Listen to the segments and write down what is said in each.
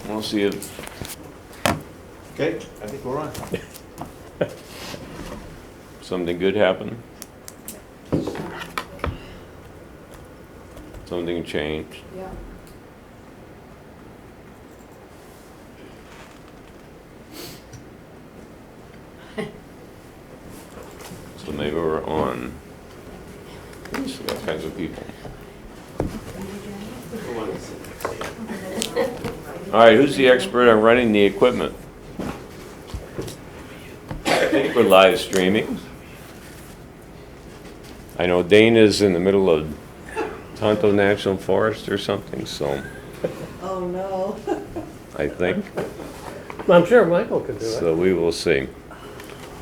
We'll see if, Okay, I think we're on. something good happened. Something changed. Yeah. So maybe we're on. See all kinds of people. All right, who's the expert on running the equipment? I think we're live streaming. I know Dana's in the middle of Tonto National Forest or something, so Oh, no. I think. I'm sure Michael could do it. So we will see.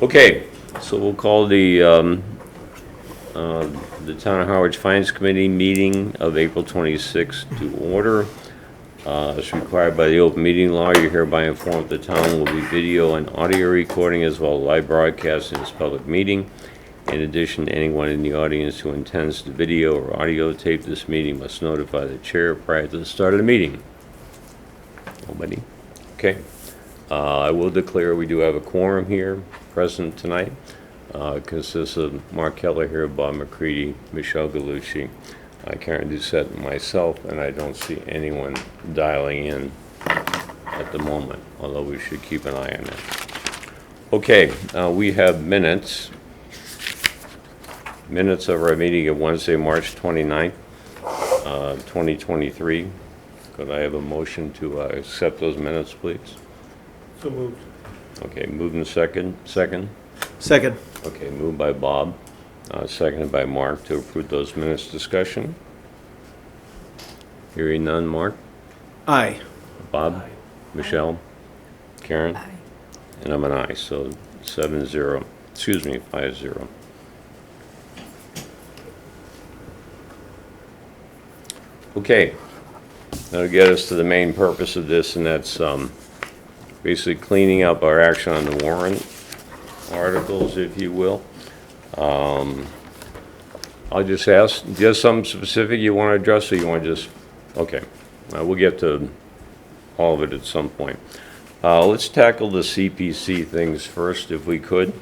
Okay, so we'll call the Town of Harwich Finance Committee meeting of April 26th to order. As required by the open meeting law, you're hereby informed the town will be video and audio recording as well as live broadcasting this public meeting. In addition, anyone in the audience who intends to video or audio tape this meeting must notify the chair prior to the start of the meeting. Nobody? Okay. I will declare we do have a quorum here present tonight. Consists of Mark Keller here, Bob McCready, Michelle Galucci, Karen Doucette, and myself, and I don't see anyone dialing in at the moment, although we should keep an eye on that. Okay, we have minutes. Minutes of our meeting of Wednesday, March 29th, 2023. Could I have a motion to accept those minutes, please? So moved. Okay, moved in second. Second? Second. Okay, moved by Bob, seconded by Mark to approve those minutes. Discussion? Hearing none. Mark? Aye. Bob? Aye. Michelle? Karen? Aye. And I'm an aye, so 7-0, 5-0. Okay, that'll get us to the main purpose of this, and that's basically cleaning up our action on the warrant articles, if you will. I'll just ask, do you have something specific you want to address, or you want to just, okay, we'll get to all of it at some point. Let's tackle the CPC things first, if we could.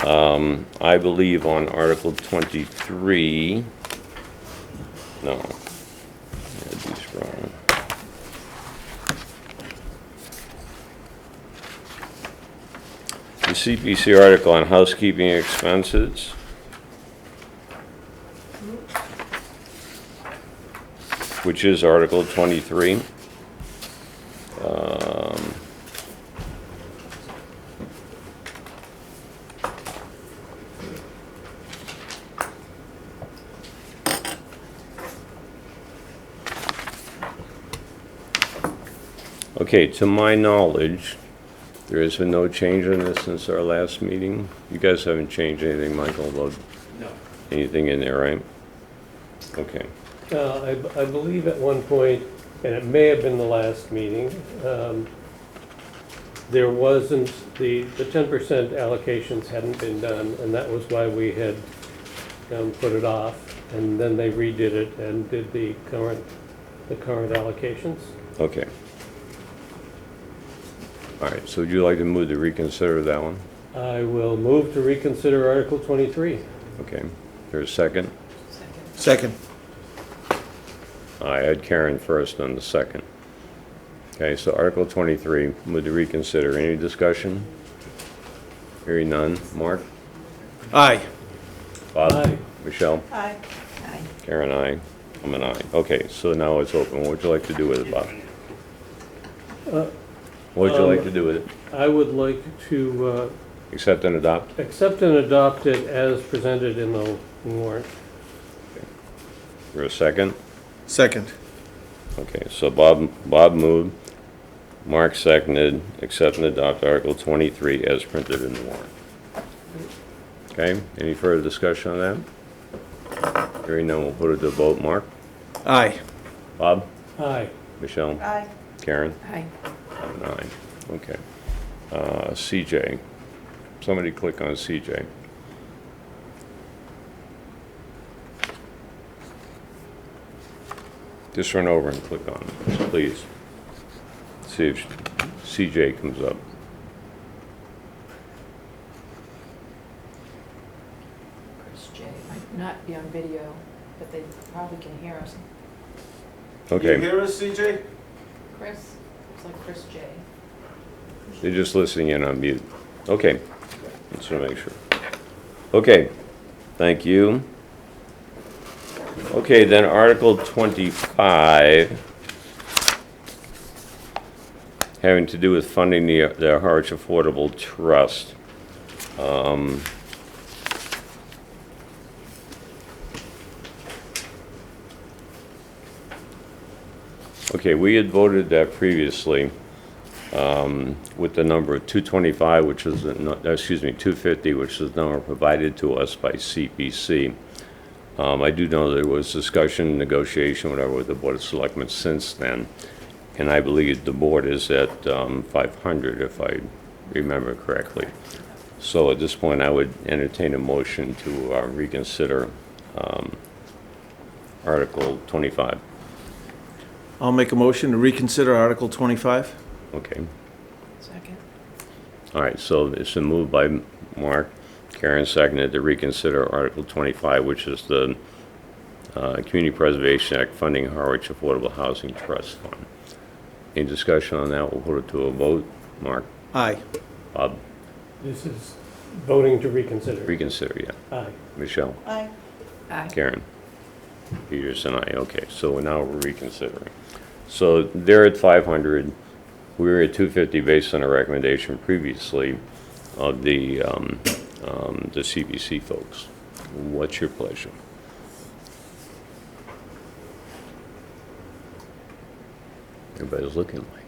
I believe on Article 23, no, I had these wrong. The CPC article on housekeeping expenses. Which is Article 23. Okay, to my knowledge, there has been no change in this since our last meeting. You guys haven't changed anything, Michael, about anything in there, right? Okay. I believe at one point, and it may have been the last meeting, there wasn't, the 10% allocations hadn't been done, and that was why we had put it off. And then they redid it and did the current allocations. Okay. All right, so would you like to move to reconsider that one? I will move to reconsider Article 23. Okay. There's a second? Second. I had Karen first on the second. Okay, so Article 23, move to reconsider. Any discussion? Hearing none. Mark? Aye. Bob? Aye. Michelle? Aye. Aye. Karen, aye. I'm an aye. Okay, so now it's open. What would you like to do with it, Bob? What would you like to do with it? I would like to Accept and adopt? accept and adopt it as presented in the warrant. For a second? Second. Okay, so Bob moved, Mark seconded, accept and adopt Article 23 as printed in the warrant. Okay, any further discussion on that? Hearing none, we'll put it to a vote. Mark? Aye. Bob? Aye. Michelle? Aye. Karen? Aye. I'm an aye. Okay. CJ. Somebody click on CJ. Just run over and click on it, please. see if CJ comes up. Chris J. Might not be on video, but they probably can hear us. Can you Okay, hear us, CJ? Chris, it's like Chris J. they're just listening in on mute. Okay, just want to make sure. Okay, thank you. Okay, then Article 25, having to do with funding the Harwich Affordable Trust. Okay, we had voted that previously with the number of 225, which is, 250, which is the number provided to us by CPC. I do know there was discussion, negotiation, whatever, with the Board of Selectmen since then, and I believe the board is at 500, if I remember correctly. So at this point, I would entertain a motion to reconsider Article 25. I'll make a motion to reconsider Article 25. Okay. Second. All right, so it's been moved by Mark, Karen seconded to reconsider Article 25, which is the Community Preservation Act funding Harwich Affordable Housing Trust Fund. Any discussion on that? We'll put it to a vote. Mark? Aye. Bob? This is voting to reconsider. Reconsider, yeah. Aye. Michelle? Aye. Aye. Karen? Peterson, aye. Okay, so now we're reconsidering. So they're at 500. We were at 250 based on a recommendation previously of the CPC folks. What's your pleasure? Everybody's looking like.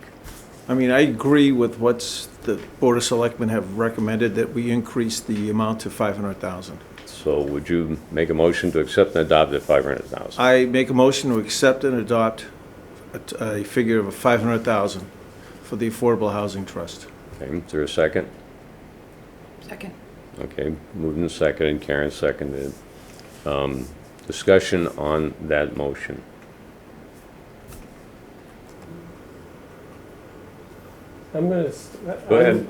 I mean, I agree with what's the Board of Selectmen have recommended, that we increase the amount to 500,000. So would you make a motion to accept and adopt at 500,000? I make a motion to accept and adopt a figure of 500,000 for the Affordable Housing Trust. Okay, is there a second? Second. Okay, moved and seconded, Karen seconded. Discussion on that motion. I'm gonna, Go ahead.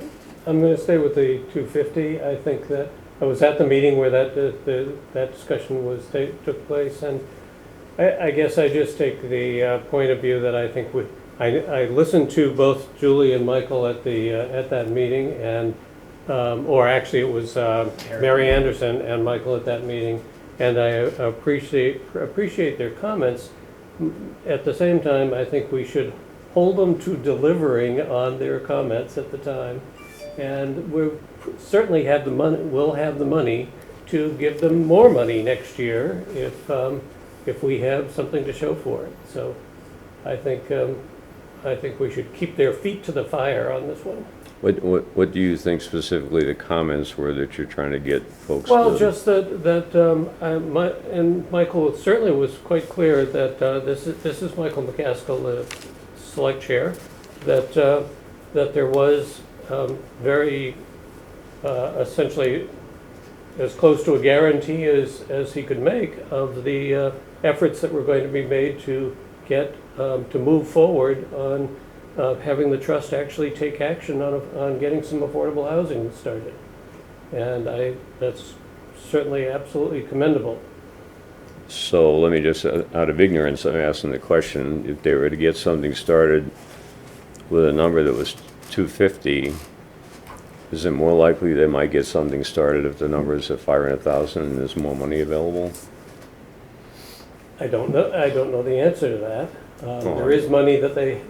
I'm gonna stay with the 250. I think that, I was at the meeting where that discussion took place, and I guess I just take the point of view that I think I listened to both Julie and Michael at that meeting, and, or actually it was Mary Anderson and Michael at that meeting, and I appreciate their comments. At the same time, I think we should hold them to delivering on their comments at the time. And we certainly have the money, we'll have the money to give them more money next year if we have something to show for it. So I think we should keep their feet to the fire on this one. What do you think specifically the comments were that you're trying to get folks to? Well, just and Michael certainly was quite clear that this is Michael McCaskill, the select chair, that there was very essentially as close to a guarantee as he could make of the efforts that were going to be made to get to move forward on having the trust actually take action on getting some affordable housing started. And that's certainly absolutely commendable. So let me just, out of ignorance, I'm asking the question, if they were to get something started with a number that was 250, is it more likely they might get something started if the number is at 500,000 and there's more money available? I don't know the answer to that. There is money that they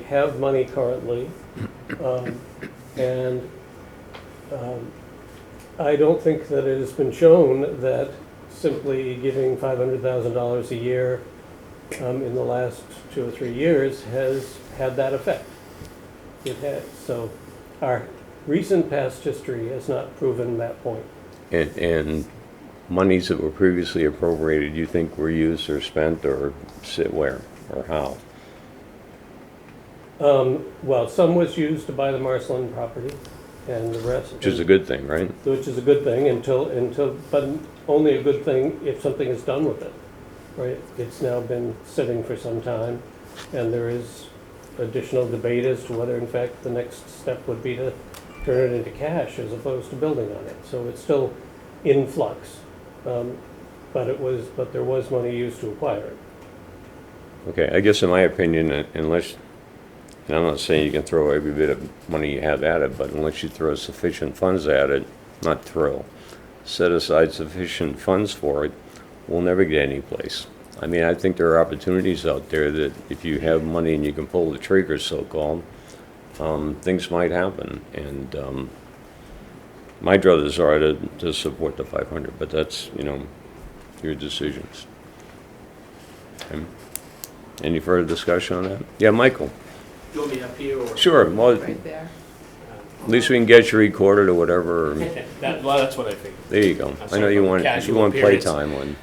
have money currently, and I don't think that it has been shown that simply giving $500,000 a year in the last 2 or 3 years has had that effect. It has. So our recent past history has not proven that point. And monies that were previously appropriated, you think were used or spent or sit where or how? Well, some was used to buy the Marceline property, and the rest. Which is a good thing, right? Which is a good thing but only a good thing if something is done with it, right? It's now been sitting for some time, and there is additional debate as to whether in fact the next step would be to turn it into cash as opposed to building on it. So it's still in flux, but there was money used to acquire it. Okay, I guess in my opinion, unless, and I'm not saying you can throw every bit of money you have at it, but unless you throw sufficient funds at it, not throw, set aside sufficient funds for it, we'll never get any place. I mean, I think there are opportunities out there that if you have money and you can pull the trigger, so-called, things might happen. And my druthers are to support the 500, but that's, your decisions. Okay. Any further discussion on that? Yeah, Michael? You want me up here or? Sure, well, Right there. at least we can get you recorded or whatever. Well, that's what I figured. There you go. I know you want Casual playtime when.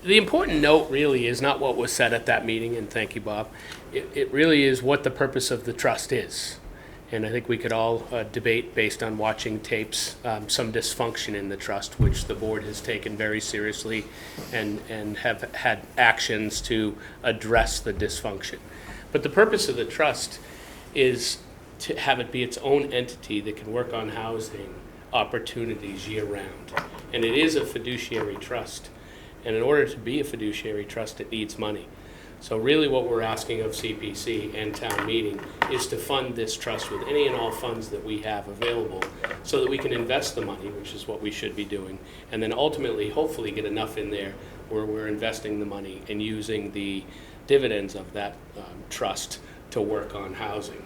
The important note really is not what was said at that meeting, and thank you, Bob. It really is what the purpose of the trust is. And I think we could all debate based on watching tapes, some dysfunction in the trust, which the board has taken very seriously and have had actions to address the dysfunction. But the purpose of the trust is to have it be its own entity that can work on housing opportunities year-round. And it is a fiduciary trust. And in order to be a fiduciary trust, it needs money. So really what we're asking of CPC and town meeting is to fund this trust with any and all funds that we have available so that we can invest the money, which is what we should be doing, and then ultimately, hopefully, get enough in there where we're investing the money and using the dividends of that trust to work on housing.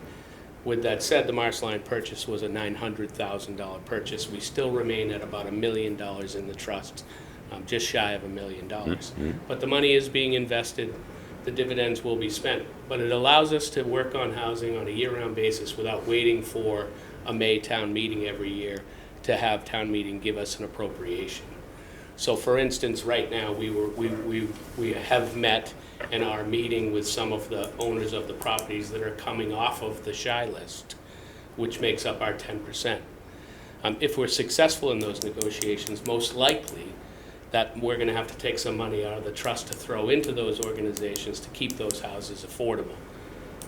With that said, the Marceline purchase was a $900,000 purchase. We still remain at about $1 million in the trust, just shy of $1 million. But the money is being invested. The dividends will be spent, but it allows us to work on housing on a year-round basis without waiting for a May town meeting every year to have town meeting give us an appropriation. So for instance, right now, we have met and are meeting with some of the owners of the properties that are coming off of the shy list, which makes up our 10%. If we're successful in those negotiations, most likely that we're going to have to take some money out of the trust to throw into those organizations to keep those houses affordable.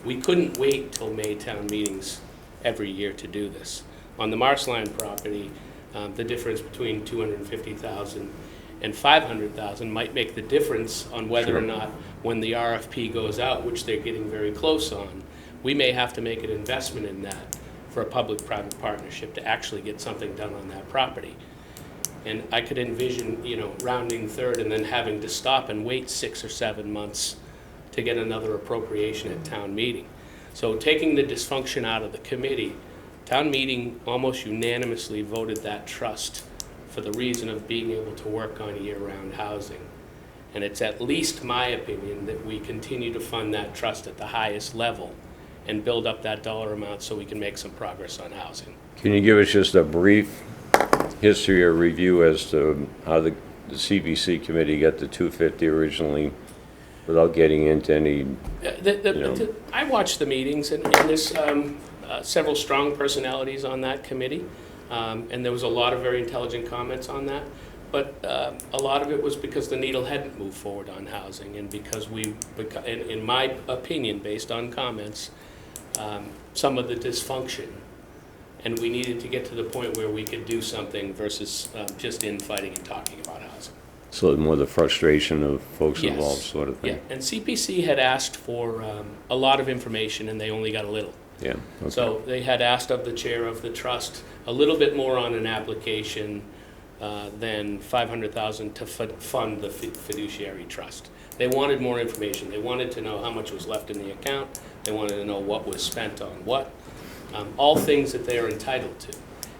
We couldn't wait till May town meetings every year to do this. On the Marceline property, the difference between $250,000 and $500,000 might make the difference on whether or not, when the RFP goes out, which they're getting very close on, we may have to make an investment in that for a public-private partnership to actually get something done on that property. And I could envision, rounding third and then having to stop and wait 6 or 7 months to get another appropriation at town meeting. So taking the dysfunction out of the committee, town meeting almost unanimously voted that trust for the reason of being able to work on year-round housing. And it's at least my opinion that we continue to fund that trust at the highest level and build up that dollar amount so we can make some progress on housing. Can you give us just a brief history or review as to how the CPC committee got the $250 originally, without getting into any? I watched the meetings, and there's several strong personalities on that committee, and there was a lot of very intelligent comments on that. But a lot of it was because the needle hadn't moved forward on housing, and because in my opinion, based on comments, some of the dysfunction. And we needed to get to the point where we could do something versus just infighting and talking about housing. So more the frustration of folks Yes. involved sort of thing? Yeah, and CPC had asked for a lot of information and they only got a little. Yeah, okay. So they had asked of the chair of the trust a little bit more on an application than $500,000 to fund the fiduciary trust. They wanted more information. They wanted to know how much was left in the account. They wanted to know what was spent on what. All things that they are entitled to.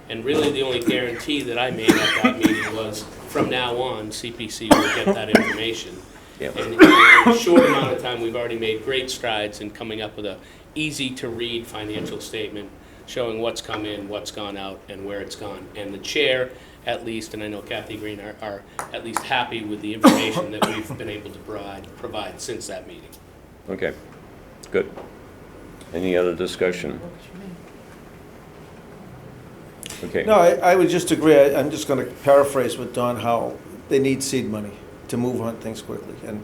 And really the only guarantee that I made at that meeting was from now on, CPC will get that information. Yep. And in a short amount of time, we've already made great strides in coming up with a easy-to-read financial statement showing what's come in, what's gone out, and where it's gone. And the chair, at least, and I know Kathy Green are at least happy with the information that we've been able to provide since that meeting. Okay, good. Any other discussion? Okay. No, I would just agree. I'm just going to paraphrase with Don, how they need seed money to move on things quickly. And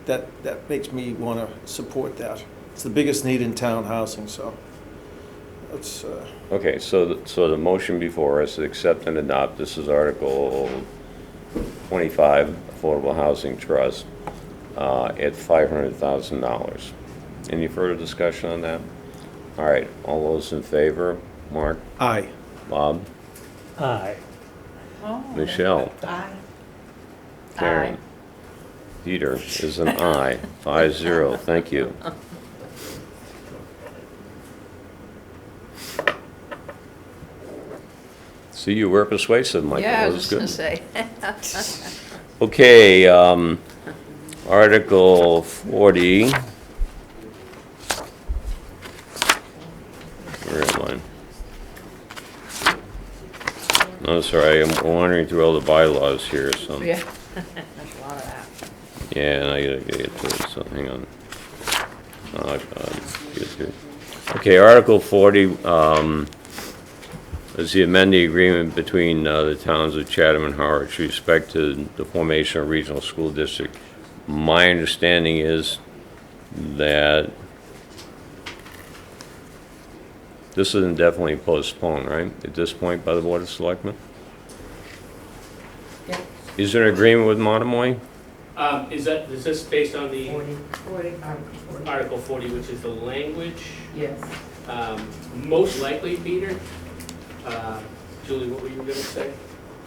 that makes me want to support that. It's the biggest need in town housing, so let's, Okay, so, so the motion before us, accept and adopt, this is Article 25, Affordable Housing Trust, at $500,000. Any further discussion on that? All right, all those in favor? Mark? aye. Bob? Aye. Oh. Michelle? Aye. Karen? Peter is an aye, 5-0, thank you. See, you were persuasive, Michael, Yeah, I that was was just gonna good. say. Okay, Article 40. Where am I? No, sorry, I'm wandering through all the bylaws here, so. Yeah, there's a lot of that. Yeah, and I gotta get to it, so hang on. Get through. Okay, Article 40, is the amending agreement between the towns of Chatham and Harwich with respect to the formation of regional school district. My understanding is that this is indefinitely postponed, right, at this point by the Board of Selectmen? Yeah. Is there an agreement with Monomoy? Is this based on the 40, 40. Article 40. Article 40, which is the language? Yes. Most likely, Peter. Julie, what were you gonna say?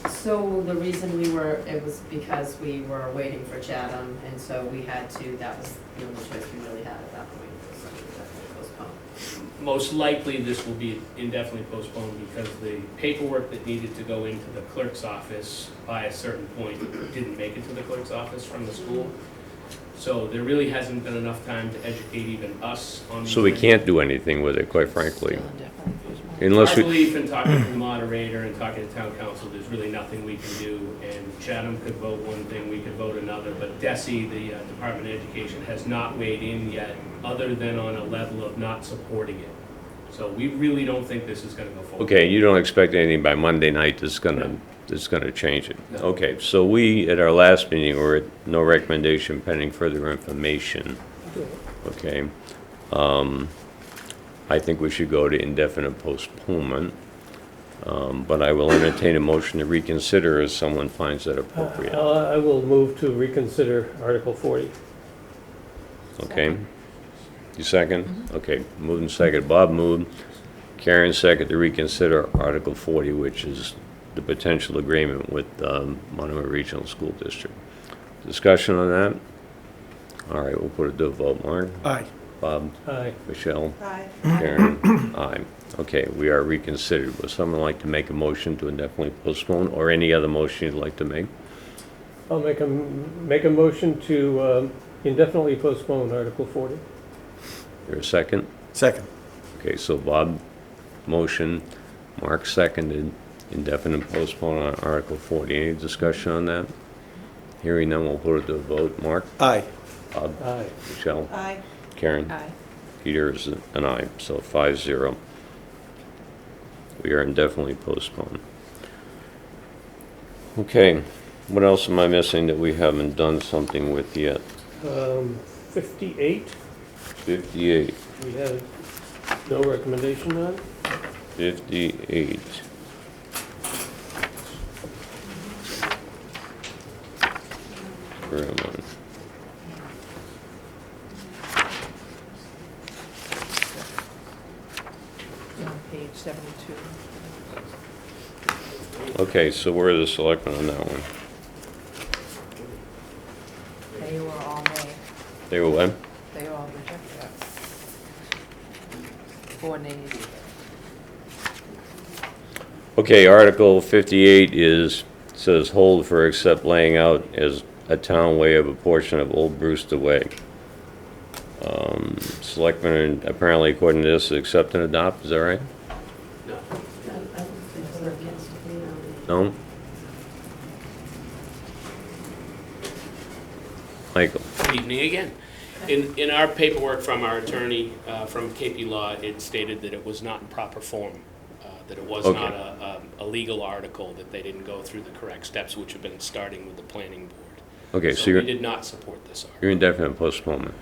So the reason it was because we were waiting for Chatham, and so we had to, that was the only choice we really had at that point, so we definitely postponed. Most likely, this will be indefinitely postponed because the paperwork that needed to go into the clerk's office by a certain point didn't make it to the clerk's office from the school. So there really hasn't been enough time to educate even us on. So we can't do anything with it, quite frankly, Still indefinitely postponed. unless Our we, belief in talking to the moderator and talking to town council, there's really nothing we can do. And Chatham could vote one thing, we could vote another, but DESI, the Department of Education, has not weighed in yet, other than on a level of not supporting it. So we really don't think this is gonna go forward. okay, you don't expect anything by Monday night that's gonna change it? No. Okay, so we, at our last meeting, were at no recommendation pending further information, okay? I think we should go to indefinite postponement, but I will entertain a motion to reconsider if someone finds that appropriate, I will move to reconsider Article 40. okay? You second? Okay, moved and second. Bob moved, Karen second to reconsider Article 40, which is the potential agreement with Monomoy Regional School District. Discussion on that? All right, we'll put it to a vote. Mark? Aye. Bob? Aye. Michelle? Aye. Karen? Aye. Okay, we are reconsidered. Would someone like to make a motion to indefinitely postpone, or any other motion you'd like to make? I'll make a motion to indefinitely postpone Article 40. There a second? Second. Okay, so Bob motion, Mark seconded, indefinite postpone on Article 40. Any discussion on that? Hearing none, we'll put it to a vote. Mark? Aye. Bob? Aye. Michelle? Aye. Karen? Aye. Peter is an aye, so 5-0. We are indefinitely postponed. Okay, what else am I missing that we haven't done something with yet? 58, 58. we had no recommendation on. 58. Where am I? On page 72. Okay, so where are the selectmen on that one? They were all nay. They were when? They all rejected it. 4 nays. Okay, Article 58 says hold for except laying out as a town way of a portion of Old Brewster Way. Selectmen, apparently according to this, accept and adopt, is that right? No. I don't think so, against, No? Michael? Good evening again. In our paperwork from our attorney, from KP Law, it stated that it was not in proper form, that it was Okay. not a legal article, that they didn't go through the correct steps, which have been starting with the planning board. Okay, so we you're did not support this article. indefinite postponement.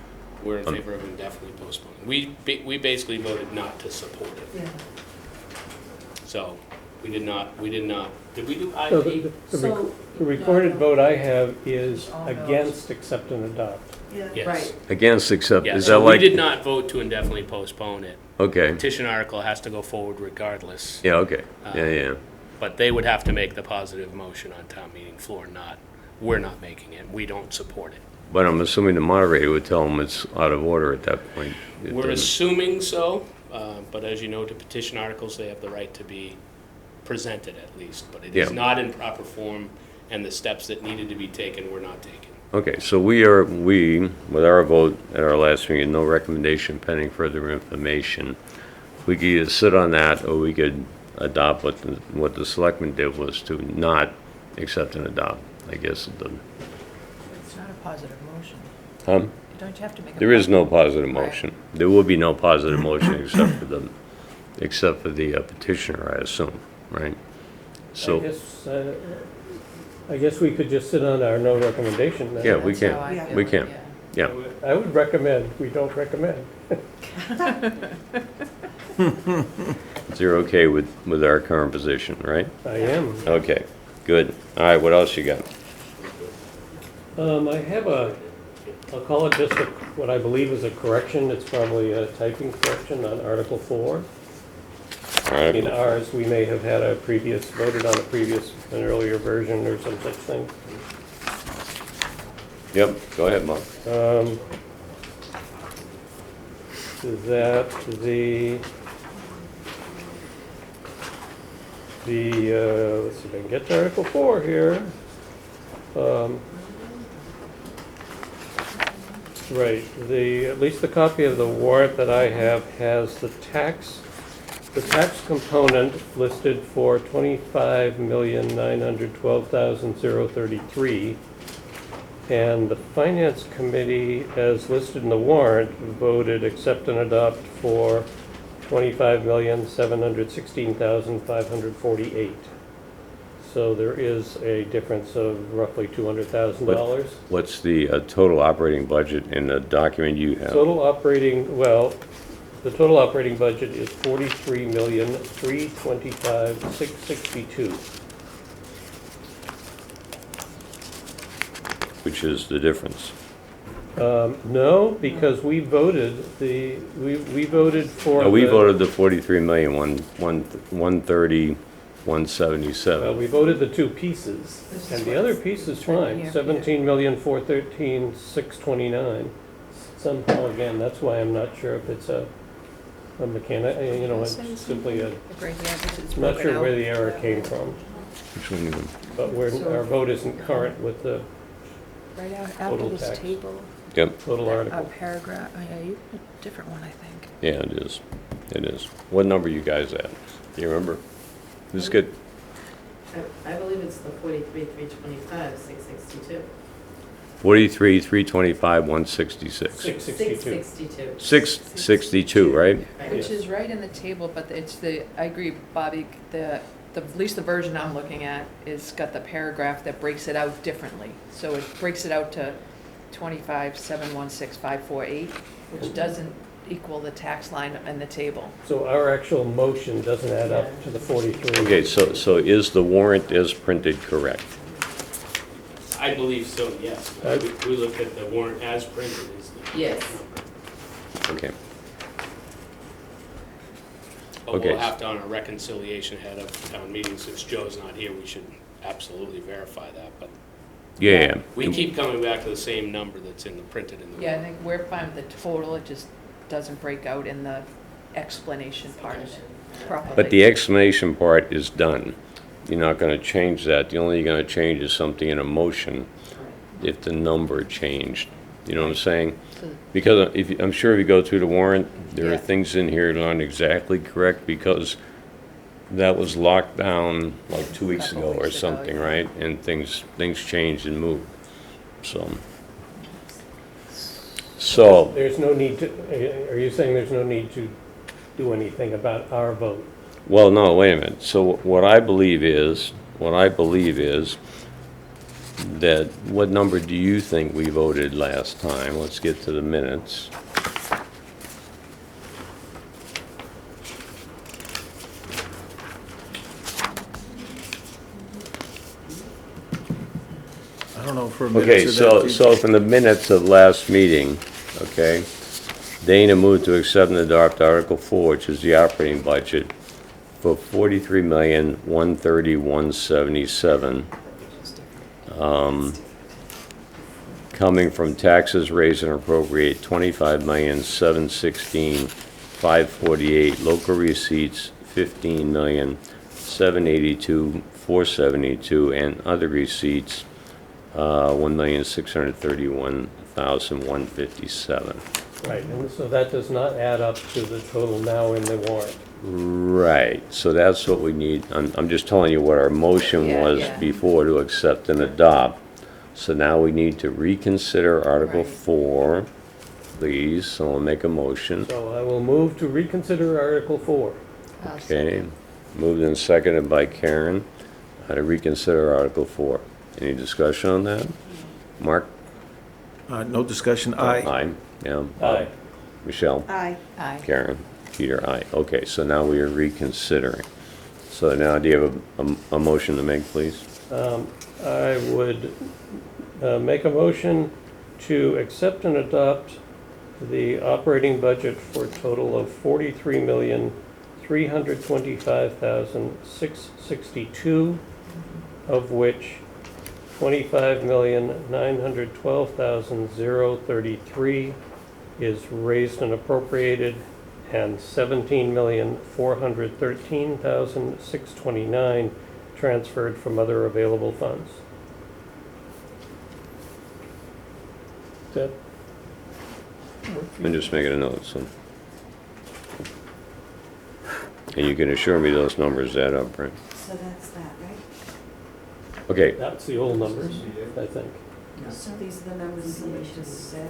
We're in favor of indefinitely postponing. We basically voted not to support it. Yeah. So we did not, did we do So IP? the recorded vote I have is All no's. against accept and adopt. Yeah. Yes. Right. Against, except, Yeah, is that so we like? did not vote to indefinitely postpone it. Okay, Petition article has to go forward regardless. yeah, okay, yeah. But they would have to make the positive motion on town meeting floor, we're not making it. We don't support it. But I'm assuming the moderator would tell them it's out of order at that point. It We're doesn't- assuming so, but as you know, to petition articles, they have the right to be presented at least. But it is Yeah. not in proper form, and the steps that needed to be taken were not taken. Okay, so we, with our vote at our last meeting, no recommendation pending further information, we could either sit on that, or we could adopt what the selectmen did, was to not accept and adopt, I guess. It's not a positive motion. Don't you have to make a? There is no positive Right. motion. There will be no positive motion except for the petitioner, I assume, right? So, I guess we could just sit on our no recommendation then. yeah, we That's how can, I Yeah. feel we it, can. Yeah. I would recommend, we don't recommend. So you're okay with our current position, right? I am. Okay, good. All right, what else you got? I have I'll call it just what I believe is a correction. It's probably a typing correction on Article 4. All right. In ours, we may have had voted on an earlier version or some such thing. Yep, go ahead, Mark. That let's see if I can get to Article 4 here. Right, at least the copy of the warrant that I have has the tax component listed for 25,912,033. And the Finance Committee, as listed in the warrant, voted accept and adopt for 25,716,548. So there is a difference of roughly $200,000. What's the total operating budget in the document you have? The total operating budget is $43,325,662. Which is the difference? No, because we voted for. No, we the- voted the 43,130,177. We voted the two pieces, This and is the what- other piece is fine, here. 17,413,629. Somehow, again, that's why I'm not sure if it's a mechanic, it's simply Right here, because it's I'm not broken sure where out. the error came from, Which one you? but our vote isn't current with the Right after total this tax. table, Yep, total a article. paragraph, oh yeah, you put a different one, I think. yeah, it is. It is. What number you guys at? Do you remember? This is good. I believe it's the 43,325,662. 43,325,166. 662. 662. 662, right? Right. Which is right in the table, but I agree, Bobby, at least the version I'm looking at is got the paragraph that breaks it out differently. So it breaks it out to 25,716,548, which doesn't equal the tax line in the table. So our actual motion doesn't add up to the 43. Okay, so is the warrant as printed correct? I believe so, yes. We looked at the warrant as printed. Yes. Okay. But Okay. we'll have to, on a reconciliation ahead of town meeting, since Joe's not here, we should absolutely verify that. But Yeah. we keep coming back to the same number that's printed in the Yeah, I warrant. think we're fine with the total, it just doesn't break out in the explanation part of it properly. But the explanation part is done. You're not going to change that. The only you're going to change is something in a motion if the number changed. You know what I'm saying? So- Because I'm sure if you go through the warrant, there are Yeah. things in here that aren't exactly correct because that was locked down like 2 weeks Couple ago or weeks ago, something, yeah. right? And things changed and moved. So, There's no need to, are you saying there's no need to do anything about our vote? well, no, wait a minute. So what I believe is that, what number do you think we voted last time? Let's get to the minutes. I don't know for a Okay, minute. so from the minutes of last meeting, okay, Dana moved to accept and adopt Article 4, which is the operating budget, for $43,130,177. Coming from taxes raised and appropriate, $25,716,548. Local receipts, $15,782,472, and other receipts, $1,631,157. Right, and so that does not add up to the total now in the warrant. Right, so that's what we need. I'm just telling you what our motion Yeah, was yeah. before to accept and adopt. So now we need to reconsider Article Right. 4, please. So I'll make a motion. So I will move to reconsider Article 4. I'll Okay, second. moved and seconded by Karen to reconsider Article 4. Any discussion on that? Mark? No discussion, aye. Aye, yeah. Aye. Michelle? Aye. Aye. Karen? Peter, aye. Okay, so now we are reconsidering. So now do you have a motion to make, please? I would make a motion to accept and adopt the operating budget for a total of $43,325,662, of which $25,912,033 is raised and appropriated, and $17,413,629 transferred from other available funds. That I'm just making a note, so. And you can assure me those numbers add up, right? So that's that, right? Okay, That's the old numbers, I think. So these are the numbers that you just said,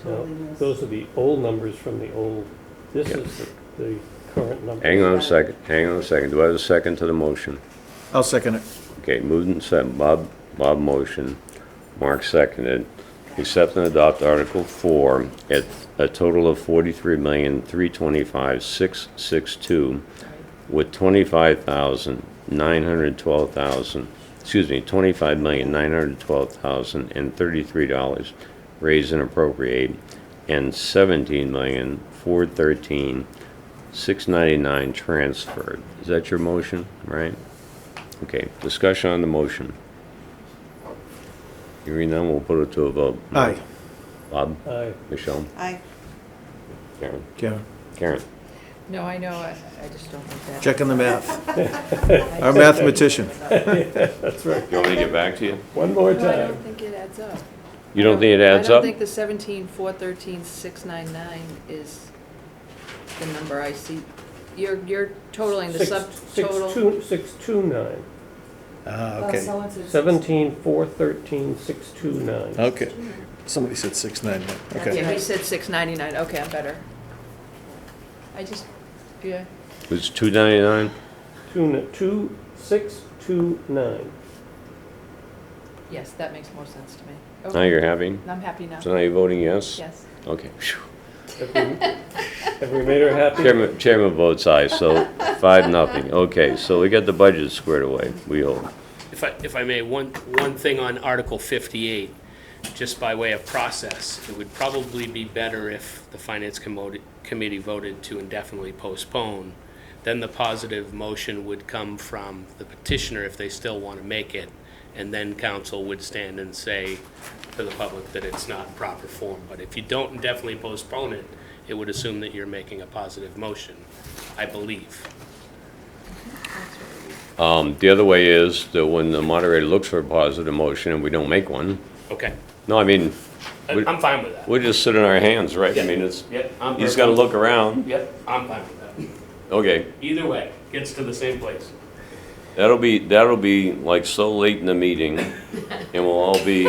No, totally missed. those are the old numbers from the old, this Yeah. is the current number. hang on a second, Do I have a second to the motion? I'll second it. Okay, moved and seconded. Bob motion, Mark seconded. Accept and adopt Article 4 at a total of $43,325,662, with $25,912,033 raised and appropriate, and $17,413,699 transferred. Is that your motion, right? Okay, discussion on the motion. Hearing none, we'll put it to a vote. Aye. Bob? Aye. Michelle? Aye. Karen? Karen, Karen? No, I know, I just don't think that. checking the math. Our mathematician. That's right. You want me to get back to you? One more No, I time. don't think it adds up. You don't think it adds I don't up? think the 17,413,699 is the number I see. You're totaling the subtotal. 629. Okay. 17,413,629. Okay. Somebody said 699. Okay. Yeah, he said 699, okay, I'm better. I just, yeah, It's $2.99? 629. yes, that makes more sense to me. Now Okay, you're happy? I'm happy now. So now you're voting yes? Yes. Okay. Phew. Have we made her happy? Chairman votes aye, so 5-0. Okay, so we got the budget squared away, we hope. If I may, one thing on Article 58, just by way of process, it would probably be better if the Finance Committee voted to indefinitely postpone. Then the positive motion would come from the petitioner if they still want to make it, and then council would stand and say to the public that it's not proper form. But if you don't indefinitely postpone it, it would assume that you're making a positive motion, I believe. The other way is that when the moderator looks for a positive motion and we don't make one, Okay, no, I mean, I'm fine with that. we'll just sit in our hands, right? I Yeah. mean, it's, Yep, I'm he's gotta perfect. look around. Yep, I'm fine with that. Okay, Either way, gets to the same place. that'll be like so late in the meeting, and we'll all be,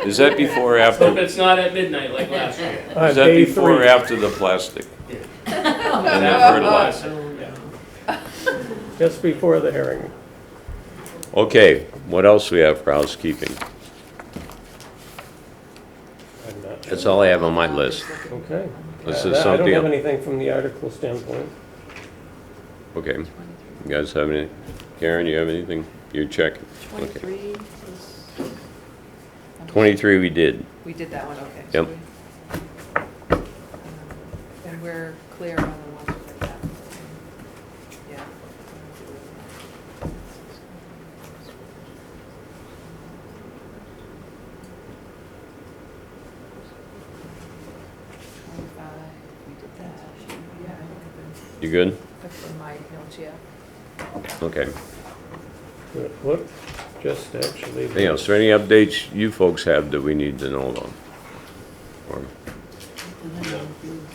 is that before or Hope after? it's not at midnight like last year. Is that Day before or 3. after the plastic? And that fertilizer? Just before the hearing. Okay, what else we have for housekeeping? I'm not sure. That's all I have on my list. Okay. This is I don't something, have anything from the article standpoint. okay. You guys have any? Karen, you have anything? You're checking? Okay. 23 was. 23 we did. We did that one, okay. Yep. And we're clear on the ones with that. Yeah. We did that. Yeah, I You good? think that's in my notes, yeah. Okay. What, just actually. Anything else? Is there any updates you folks have that we need to know about? Or-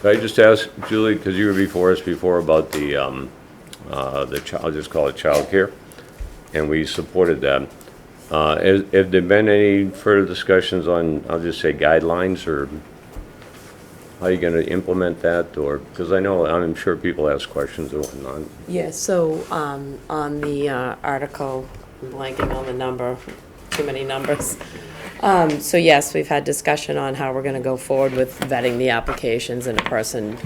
Could I just ask, Julie, because you were before us before about the child, just call it childcare, and we supported that. Have there been any further discussions on, I'll just say guidelines, or how you gonna implement that, or, because I'm sure people ask questions and whatnot. Yeah, so, on the, article, I'm blanking on the number, too many numbers. So yes, we've had discussion on how we're gonna go forward with vetting the applications and a person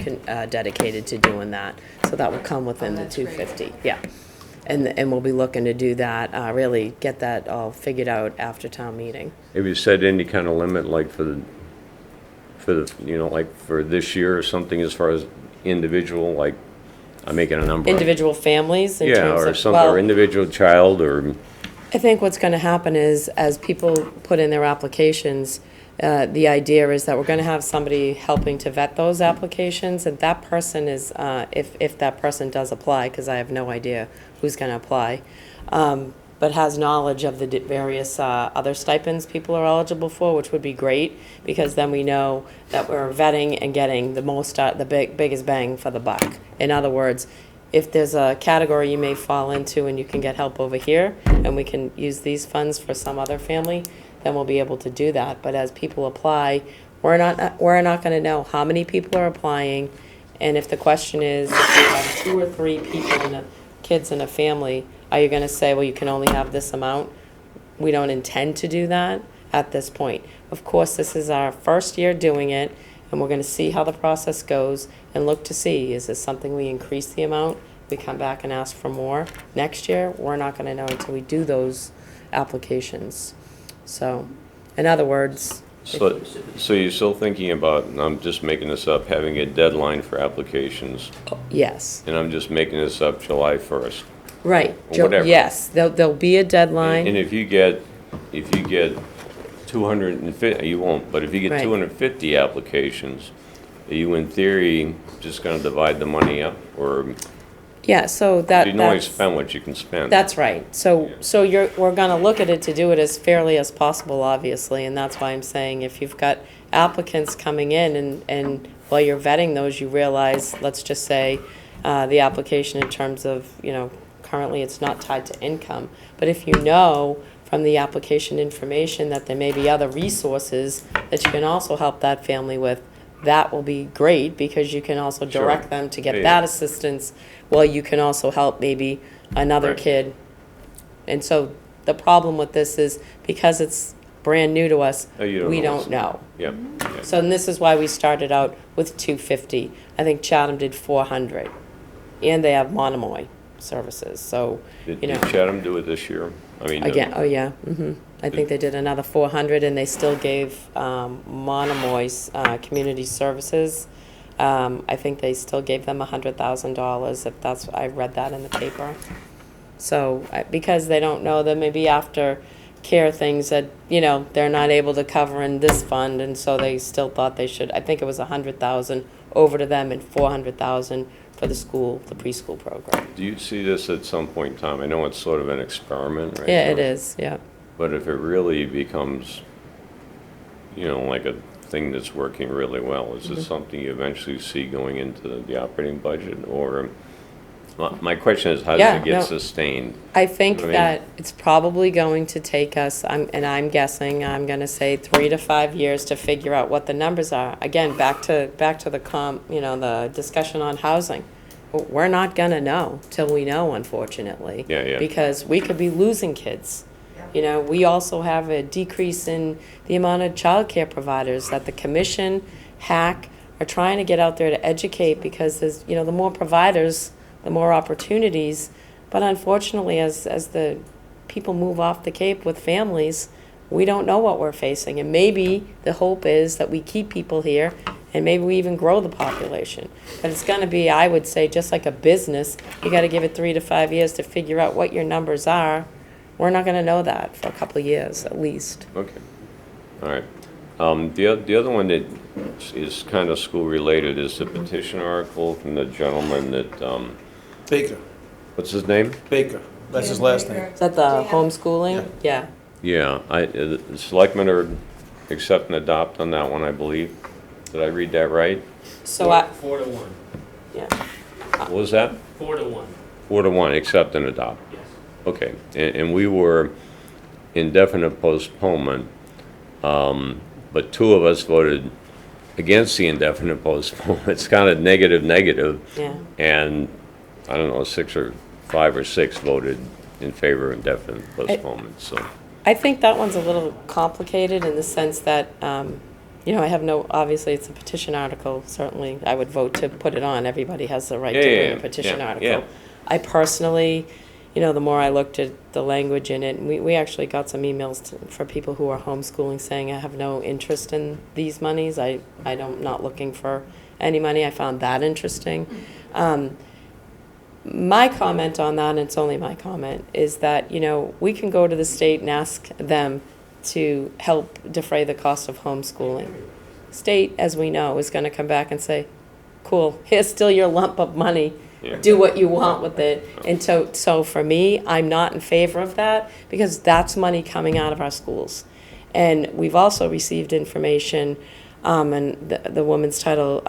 dedicated to doing that. So that will come within the that's great. 250, yeah. And we'll be looking to do that, really get that all figured out after town meeting. Have you set any kind of limit, like for the, like for this year or something, as far as individual, like, I'm making a number up. Individual families in Yeah, terms or of, something, well, or individual child, or, I think what's gonna happen is, as people put in their applications, the idea is that we're gonna have somebody helping to vet those applications, and that person is, if that person does apply, because I have no idea who's gonna apply, but has knowledge of the various other stipends people are eligible for, which would be great, because then we know that we're vetting and getting the most, the biggest bang for the buck. In other words, if there's a category you may fall into and you can get help over here, and we can use these funds for some other family, then we'll be able to do that. But as people apply, we're not gonna know how many people are applying, and if the question is, if you have 2 or 3 people kids in a family, are you gonna say, well, you can only have this amount? We don't intend to do that at this point. Of course, this is our first year doing it, and we're gonna see how the process goes and look to see, is this something we increase the amount? We come back and ask for more. Next year, we're not gonna know until we do those applications. So, in other words, so you're still thinking about, and I'm just making this up, having a deadline for applications, yes, and I'm just making this up, July 1st. right. Or whatever. Yes, there'll be a And deadline. if you get 250, you won't, but if you get Right. 250 applications, are you in theory just gonna divide the money up, or Yeah, so you that's. can only spend what you can spend? That's right. So we're gonna look at it to do it as fairly as possible, obviously, and that's why I'm saying if you've got applicants coming in and while you're vetting those, you realize, let's just say, the application in terms of, currently it's not tied to income, but if you know from the application information that there may be other resources that you can also help that family with, that will be great, because you can also Sure. direct them to get Yeah. that assistance, while you can also help maybe another Right. kid. And so the problem with this is, because it's brand new to us, Oh, you we know. don't know. Yeah. So, and this is why we started out with 250. I think Chatham did 400, and they have Monomoy services, so, Did you know. Chatham do it this year? I mean, Again, oh yeah, I think they did another 400, and they still gave Monomoy's community services. I think they still gave them $100,000. If that's, I read that in the paper. So because they don't know, there may be after care things that they're not able to cover in this fund, and so they still thought they should. I think it was $100,000 over to them and $400,000 for the school, the preschool program. Do you see this at some point in time? I know it's sort of an experiment right Yeah, now. it is. Yeah. But if it really becomes, like a thing that's working really well, is Mm-hmm. this something you eventually see going into the operating budget? Or, my question is, how does Yeah, it get no. sustained? I think I mean- that it's probably going to take us, I'm guessing, I'm gonna say 3 to 5 years to figure out what the numbers are. Again, back to the the discussion on housing. we're not gonna know till we know, unfortunately. Yeah, yeah. Because we could be losing kids. You know, we also have a decrease in the amount of childcare providers that the commission, HAC, are trying to get out there to educate, because there's, you know, the more providers, the more opportunities. But unfortunately, as the people move off the Cape with families, we don't know what we're facing. And maybe the hope is that we keep people here, and maybe we even grow the population. But it's gonna be, I would say, just like a business, you gotta give it 3 to 5 years to figure out what your numbers are. We're not gonna know that for a couple of years, at least. Okay, all right. The other one that is kind of school-related is the petition article from the gentleman that, Baker, what's his name? Baker, that's his last name. Is that the homeschooling? Yeah. Yeah, the selectmen are accept and adopt on that one, I believe. Did I read that right? So 4 to 1. yeah. What was that? 4 to 1, 4 to 1, accept and adopt. yes. Okay, and we were indefinite postponement, but 2 of us voted against the indefinite postponement. It's kind of negative, Yeah. and I don't know, 5 or 6 voted in favor of indefinite postponement, so. I think that one's a little complicated in the sense that, you know, I have no, obviously, it's a petition article. Certainly, I would vote to put it on. Everybody has the right to bring a petition article. I personally, you know, the more I looked at the language in it, and we actually got some emails for people who are homeschooling saying, I have no interest in these monies. I'm not looking for any money. I found that interesting. My comment on that, and it's only my comment, is that, you know, we can go to the state and ask them to help defray the cost of homeschooling. State, as we know, is going to come back and say, cool, here's still your lump of money. Yeah. Do what you want with it. And so for me, I'm not in favor of that, because that's money coming out of our schools. And we've also received information, and the woman's title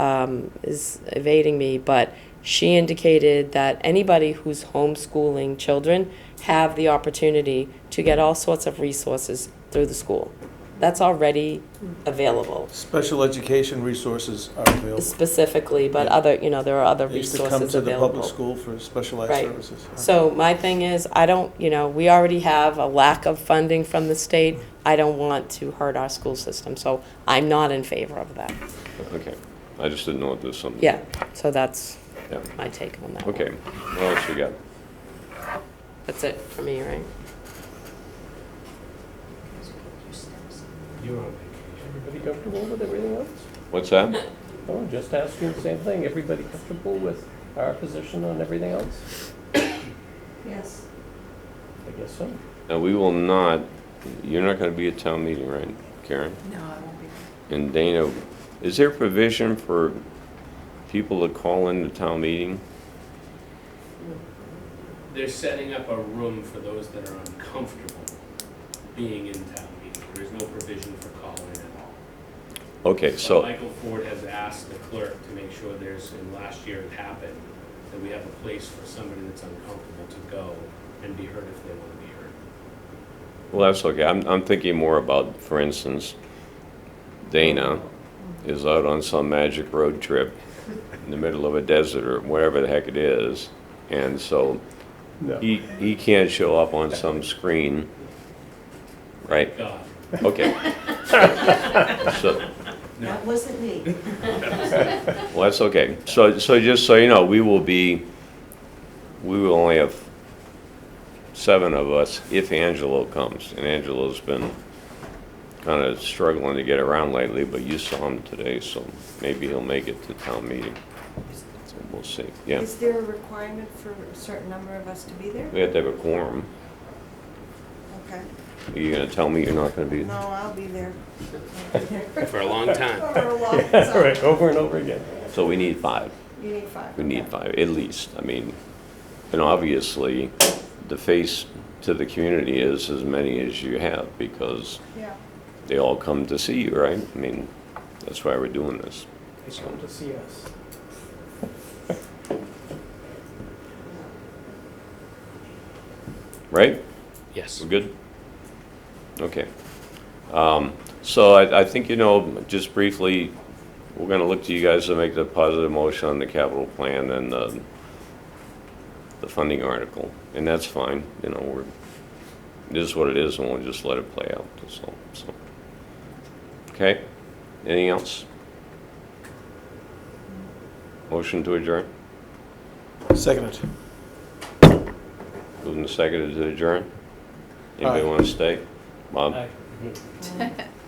is evading me, but she indicated that anybody who's homeschooling children have the opportunity to get all sorts of resources through the school. That's already available. Special education resources are available. Specifically, but other, you know, there are other They used to resources come to the public available. school for specialized Right. services. So my thing is, I don't, you know, we already have a lack of funding from the state. I don't want to hurt our school system, so I'm not in favor of that. Okay, I just didn't know if there's something. Yeah, so that's Yeah. my take on that. Okay, what else you got? That's it for me, right? You're on vacation. Everybody comfortable with everything else? What's that? Oh, just asking the same thing. Everybody comfortable with our position on everything else? Yes. I guess so. And we will not, you're not gonna be at town meeting, right, Karen? No, I won't be. And Dana, is there provision for people to call in the town meeting? They're setting up a room for those that are uncomfortable being in town meeting. There's no provision for call-in at all. Okay, But so, Michael Ford has asked the clerk to make sure there's, and last year it happened, that we have a place for somebody that's uncomfortable to go and be heard if they want to be heard. well, that's okay. I'm thinking more about, for instance, Dana is out on some magic road trip in the middle of a desert or whatever the heck it is, and so No. he can't show up on some screen, right? God. Okay. So, That wasn't me. well, that's okay. So just so you know, we will only have 7 of us if Angelo comes. And Angelo's been kind of struggling to get around lately, but you saw him today, so maybe he'll make it to town meeting. So we'll see. Yeah, Is there a requirement for a certain number of us to be there? we have to have a quorum. Okay. Are you gonna tell me you're not gonna be No, there? I'll be there. I'll be there. For a long time. For a long All right, time. over and over again. So we need 5. You need 5. We need 5, at least. I mean, and obviously, the face to the community is as many as you have, because Yeah. they all come to see you, right? I mean, that's why we're doing this. They come to see us. Right? Yes. We're good? Okay. So I think, you know, just briefly, we're gonna look to you guys to make the positive motion on the capital plan and the funding article, and that's fine, you know, it is what it is, and we'll just let it play out, that's all, so. Okay, anything else? Motion to adjourn? Seconded. Moved and seconded to adjourn? Anybody Aye. want to stay? Bob? Aye.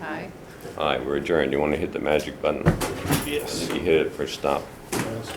Aye. Aye, we're adjourned. You want to hit the magic button? Yes. You hit it for stop. Yes.